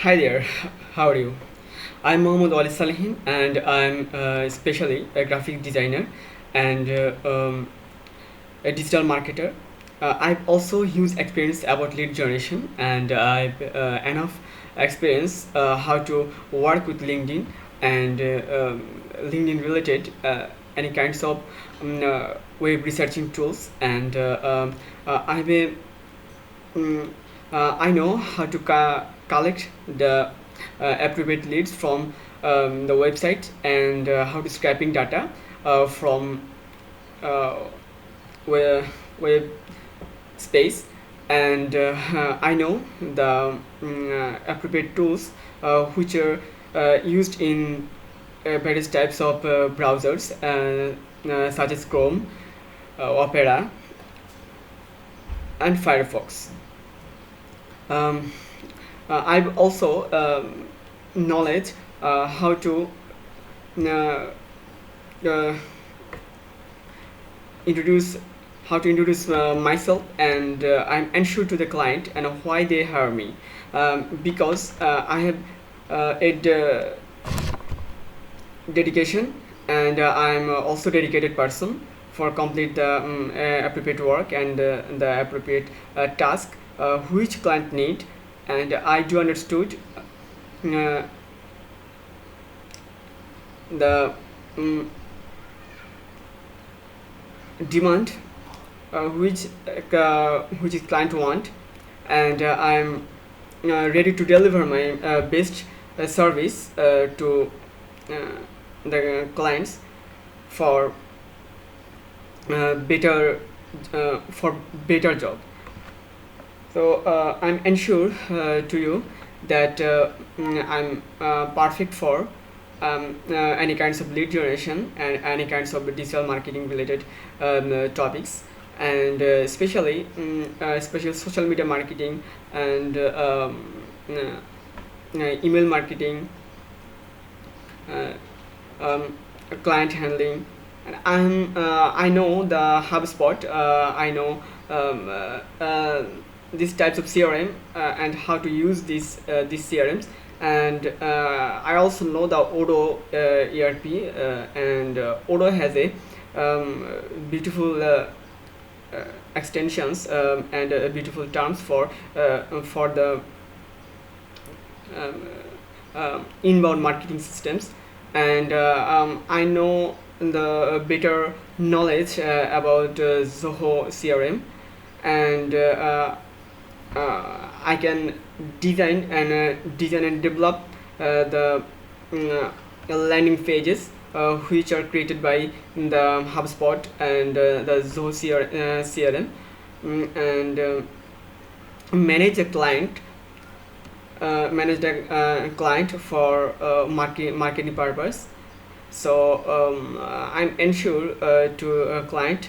Hi there, how are you? I'm Mohammad Ali Salihin and I'm especially a graphic designer and a digital marketer. I've also huge experience about lead generation and I've enough experience how to work with LinkedIn and LinkedIn related any kinds of web researching tools and I've a I know how to collect the appropriate leads from the website and how to scraping data from uh, web, web space and I know the appropriate tools which are used in various types of browsers such as Chrome, Opera and Firefox. um, I've also knowledge how to uh, uh, introduce myself and I'm ensure to the client and why they hire me because I have a dedication and I'm also dedicated person for complete the appropriate work and the appropriate task which client need and I do understood uh, the demand which is client want and I'm ready to deliver my best service to uh, the clients for better for better job. So I'm ensure to you that I'm perfect for any kinds of lead generation and any kinds of digital marketing related topics and especially social media marketing and email marketing, uh, um, client handling. And I know the HubSpot. I know these types of CRM and how to use these CRMs. And I also know the Odoo ERP and Odoo has a beautiful extensions and beautiful terms for the um, inbound marketing systems and I know the better knowledge about Zoho CRM and I can design and develop the landing pages which are created by the HubSpot and the Zoho CRM and manage a client manage the client for marketing purpose. So I'm ensure to a client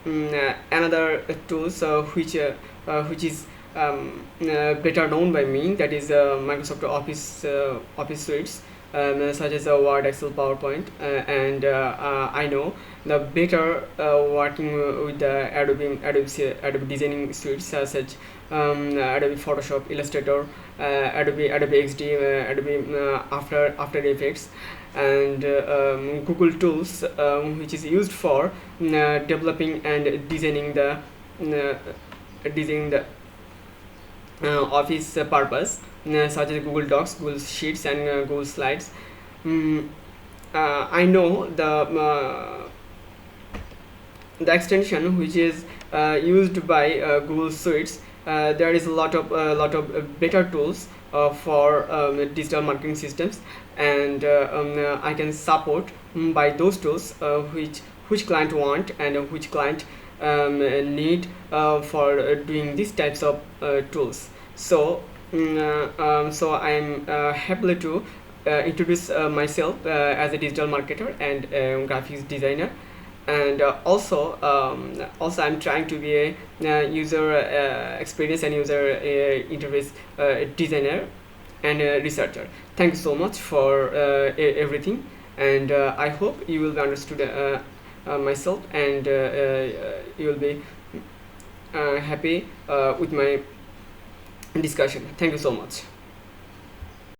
another tools which is better known by me, that is Microsoft Office suites such as Word, Excel, PowerPoint and I know the better working with the Adobe designing suites such Adobe Photoshop, Illustrator, Adobe XD, Adobe After Effects and Google Tools which is used for developing and designing the office purpose such as Google Docs, Google Sheets and Google Slides. mm, I know the extension which is used by Google Suites. There is a lot of better tools for digital marketing systems and I can support by those tools which client want and which client need for doing these types of tools. So so I'm happy to introduce myself as a digital marketer and graphics designer and also I'm trying to be a user experience and user interface designer and researcher. Thank you so much for everything and I hope you will be understood myself and you will be happy with my discussion. Thank you so much.